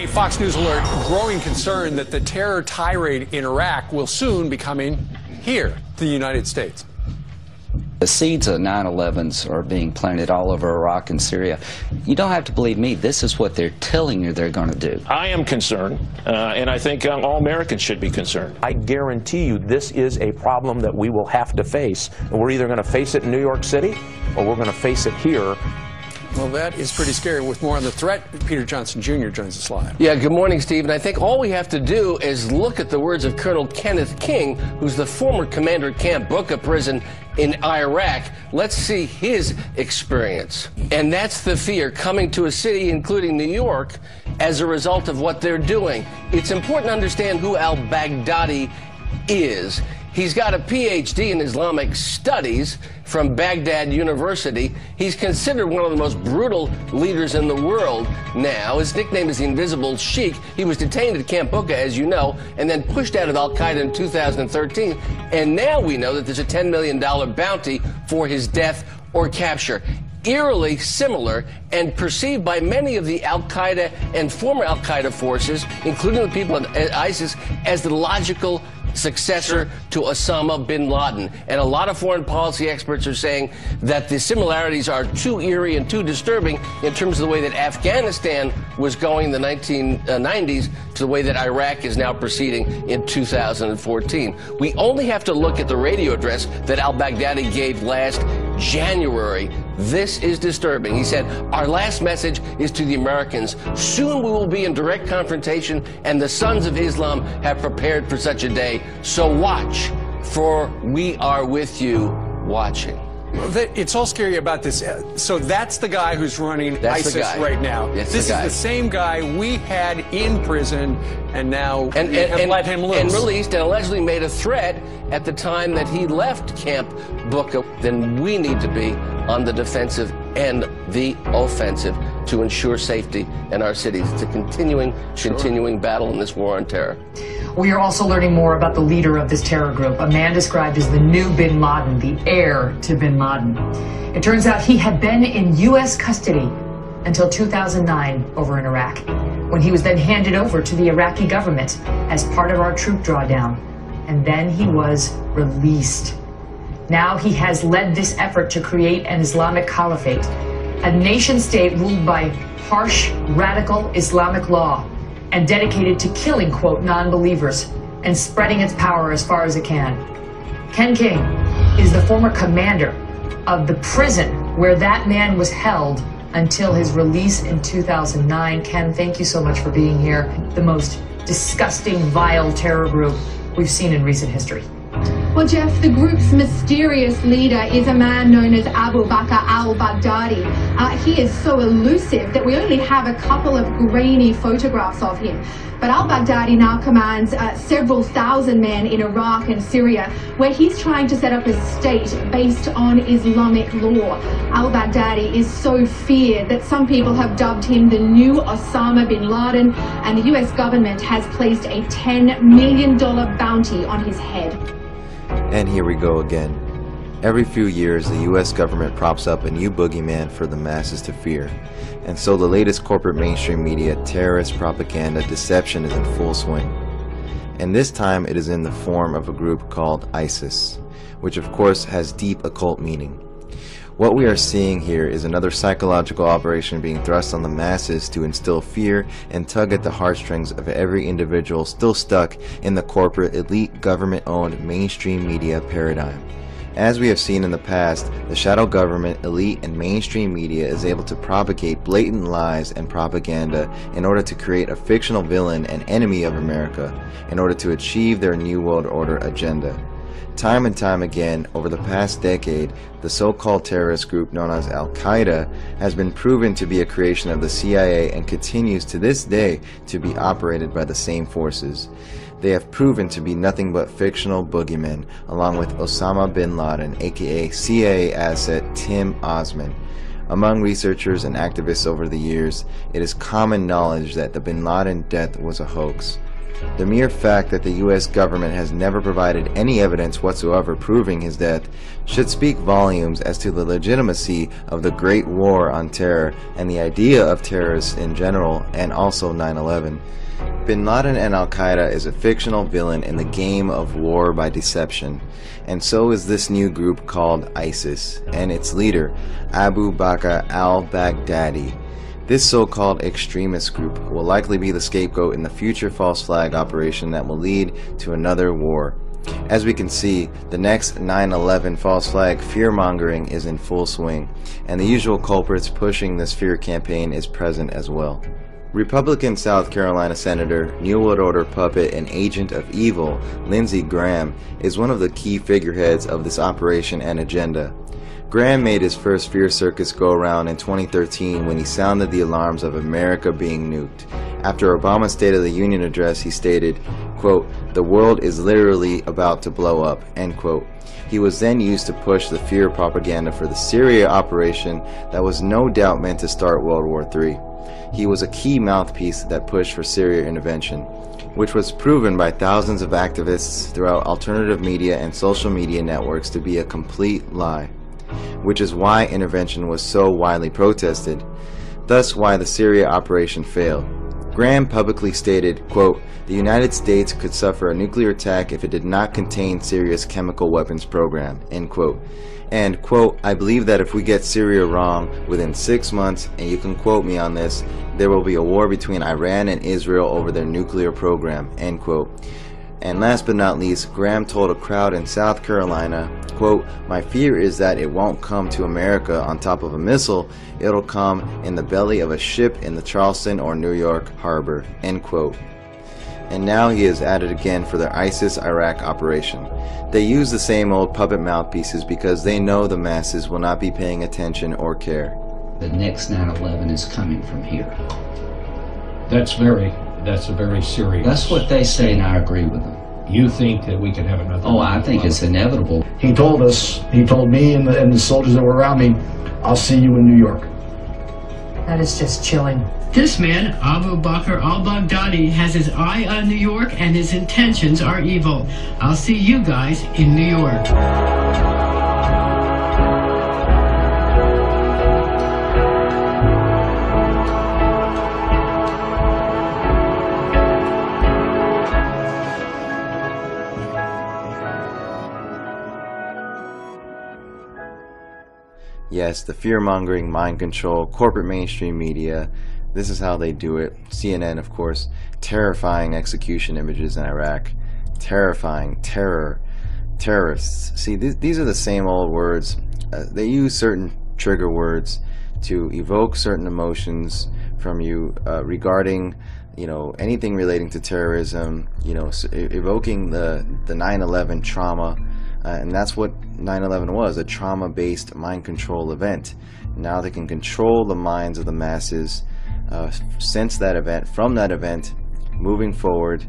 A Fox News alert, growing concern that the terror tirade in Iraq will soon be coming here to the United States. The seeds of 9/11s are being planted all over Iraq and Syria. You don't have to believe me. This is what they're telling you they're going to do. I am concerned, and I think all Americans should be concerned. I guarantee you this is a problem that we will have to face. And we're either going to face it in New York City or we're going to face it here. Well, that is pretty scary. With more on the threat, Peter Johnson Jr. joins us live. Yeah, good morning, Steve. And I think all we have to do is look at the words of Colonel Kenneth King, who's the former commander at Camp Bucca prison in Iraq. Let's see his experience. And that's the fear coming to a city, including New York, as a result of what they're doing. It's important to understand who al-Baghdadi is. He's got a PhD in Islamic studies from Baghdad University. He's considered one of the most brutal leaders in the world now. His nickname is the Invisible Sheikh. He was detained at Camp Bucca, as you know, and then pushed out of al-Qaeda in 2013. And now we know that there's a $10 million bounty for his death or capture. Eerily similar and perceived by many of the al-Qaeda and former al-Qaeda forces, including the people at ISIS, as the logical successor to Osama bin Laden. And a lot of foreign policy experts are saying that the similarities are too eerie and too disturbing in terms of the way that Afghanistan was going in the 1990s to the way that Iraq is now proceeding in 2014. We only have to look at the radio address that al-Baghdadi gave last January. This is disturbing. He said, "Our last message is to the Americans. Soon we will be in direct confrontation, and the sons of Islam have prepared for such a day. So watch, for we are with you watching." It's all scary about this. So that's the guy who's running ISIS right now. This is the same guy we had in prison, and now and let him loose. And released, and allegedly made a threat at the time that he left Camp Bucca. Then we need to be on the defensive and the offensive to ensure safety in our cities. It's a continuing battle in this war on terror. We are also learning more about the leader of this terror group, a man described as the new bin Laden, the heir to bin Laden. It turns out he had been in U.S. custody until 2009 over in Iraq, when he was then handed over to the Iraqi government as part of our troop drawdown. And then he was released. Now he has led this effort to create an Islamic caliphate, a nation state ruled by harsh, radical Islamic law, and dedicated to killing, quote, non-believers and spreading its power as far as it can. Ken King is the former commander of the prison where that man was held until his release in 2009. Ken, thank you so much for being here. The most disgusting, vile terror group we've seen in recent history. Well, Jeff, the group's mysterious leader is a man known as Abu Bakr al-Baghdadi. He is so elusive that we only have a couple of grainy photographs of him. But al-Baghdadi now commands several thousand men in Iraq and Syria, where he's trying to set up a state based on Islamic law. Al-Baghdadi is so feared that some people have dubbed him the new Osama bin Laden, and the US government has placed a $10 million bounty on his head. And here we go again. Every few years, the US government props up a new boogeyman for the masses to fear. And so the latest corporate mainstream media, terrorist propaganda, deception is in full swing. And this time it is in the form of a group called ISIS, which of course has deep occult meaning. What we are seeing here is another psychological operation being thrust on the masses to instill fear and tug at the heartstrings of every individual still stuck in the corporate, elite, government-owned mainstream media paradigm. As we have seen in the past, the shadow government, elite, and mainstream media is able to propagate blatant lies and propaganda in order to create a fictional villain and enemy of America in order to achieve their New World Order agenda. Time and time again, over the past decade, the so-called terrorist group known as Al-Qaeda has been proven to be a creation of the CIA and continues to this day to be operated by the same forces. They have proven to be nothing but fictional boogeymen, along with Osama bin Laden, aka CIA asset Tim Osman. Among researchers and activists over the years, it is common knowledge that the bin Laden death was a hoax. The mere fact that the US government has never provided any evidence whatsoever proving his death should speak volumes as to the legitimacy of the Great War on Terror and the idea of terrorists in general, and also 9/11. Bin Laden and Al-Qaeda is a fictional villain in the game of war by deception, and so is this new group called ISIS, and its leader, Abu Bakr al-Baghdadi. This so-called extremist group will likely be the scapegoat in the future false flag operation that will lead to another war. As we can see, the next 9/11 false flag fear-mongering is in full swing, and the usual culprits pushing this fear campaign is present as well. Republican South Carolina Senator, New World Order puppet and agent of evil, Lindsey Graham, is one of the key figureheads of this operation and agenda. Graham made his first fear circus go around in 2013 when he sounded the alarms of America being nuked. After Obama's State of the Union address, he stated, quote, "The world is literally about to blow up," end quote. He was then used to push the fear propaganda for the Syria operation that was no doubt meant to start World War III. He was a key mouthpiece that pushed for Syria intervention, which was proven by thousands of activists throughout alternative media and social media networks to be a complete lie, which is why intervention was so widely protested, thus why the Syria operation failed. Graham publicly stated, quote, "The United States could suffer a nuclear attack if it did not contain Syria's chemical weapons program," end quote. And, quote, "I believe that if we get Syria wrong within 6 months, and you can quote me on this, there will be a war between Iran and Israel over their nuclear program," end quote. And last but not least, Graham told a crowd in South Carolina, quote, "My fear is that it won't come to America on top of a missile, it'll come in the belly of a ship in the Charleston or New York harbor," end quote. And now he is at it again for their ISIS-Iraq operation. They use the same old puppet mouthpieces because they know the masses will not be paying attention or care. The next 9/11 is coming from here. That's a very serious... That's what they say, and I agree with them. You think that we could have another... Oh, I think it's inevitable. He told me and the soldiers that were around me, "I'll see you in New York." That is just chilling. This man, Abu Bakr al-Baghdadi, has his eye on New York and his intentions are evil. I'll see you guys in New York. Yes, the fear-mongering, mind control, corporate mainstream media, this is how they do it. CNN, of course, terrifying execution images in Iraq, terrifying, terrorists. See, these are the same old words. They use certain trigger words to evoke certain emotions from you regarding, anything relating to terrorism, evoking the 9/11 trauma. And that's what 9/11 was, a trauma-based mind control event. Now they can control the minds of the masses since that event, from that event, moving forward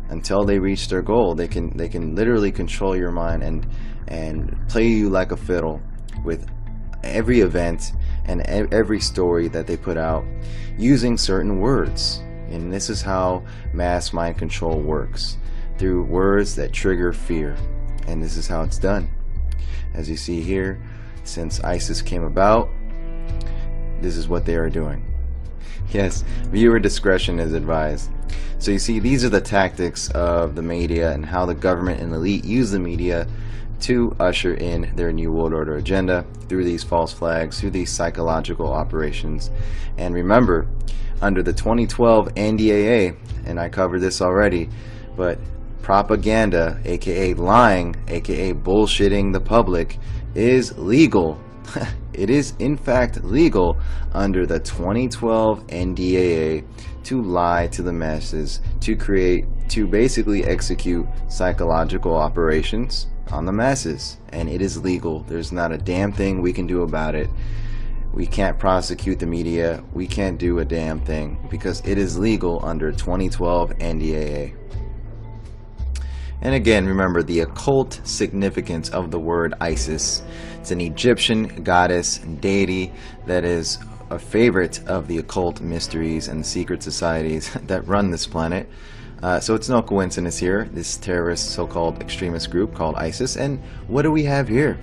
until they reach their goal. They can literally control your mind and play you like a fiddle with every event and every story that they put out using certain words. And this is how mass mind control works, through words that trigger fear. And this is how it's done. As you see here, since ISIS came about, this is what they are doing. Yes, viewer discretion is advised. So you see, these are the tactics of the media and how the government and elite use the media to usher in their New World Order agenda through these false flags, through these psychological operations. And remember, under the 2012 NDAA, and I covered this already, but propaganda, aka lying, aka bullshitting the public, is legal. It is in fact legal under the 2012 NDAA to lie to the masses, to basically execute psychological operations on the masses. And it is legal. There's not a damn thing we can do about it. We can't prosecute the media. We can't do a damn thing because it is legal under 2012 NDAA. And again, remember the occult significance of the word Isis. It's an Egyptian goddess and deity that is a favorite of the occult mysteries and secret societies that run this planet. So it's no coincidence here, this terrorist so-called extremist group called ISIS. And what do we have here?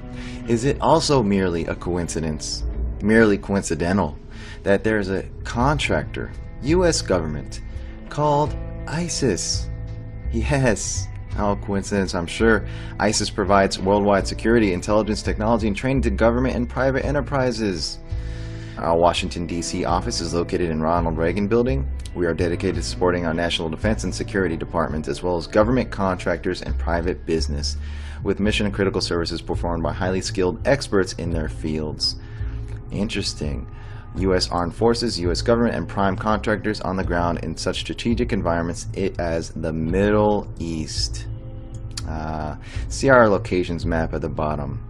Is it also merely a coincidence, merely coincidental, that there's a contractor, U.S. government, called ISIS? Yes, no coincidence, I'm sure. ISIS provides worldwide security, intelligence, technology, and training to government and private enterprises. Our Washington, D.C. office is located in Ronald Reagan Building. We are dedicated to supporting our national defense and security departments, as well as government contractors and private business, with mission and critical services performed by highly skilled experts in their fields. Interesting. U.S. Armed Forces, U.S. government, and prime contractors on the ground in such strategic environments as the Middle East. See our locations map at the bottom.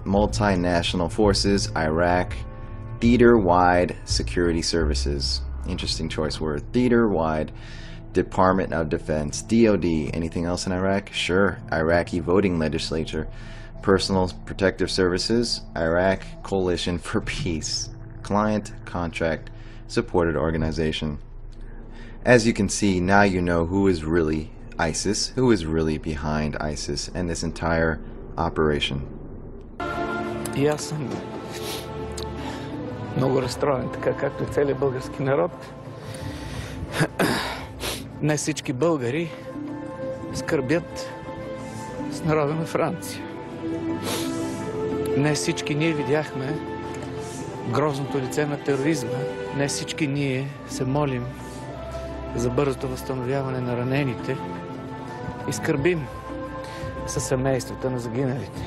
Multinational forces, Iraq, theater-wide security services. Interesting choice word. Theater-wide. Department of Defense, DOD. Anything else in Iraq? Sure. Iraqi voting legislature. Personal protective services, Iraq Coalition for Peace. Client, contract, supported organization. As you can see, now you know who is really ISIS, who is really behind ISIS and this entire operation. И аз съм много разстроен, така както и целият български народ. Не всички българи скърбят с народа на Франция. Не всички ние видяхме грозното лице на тероризма. Не всички ние се молим за бързото възстановяване на ранените и скърбим със семействата на загиналите.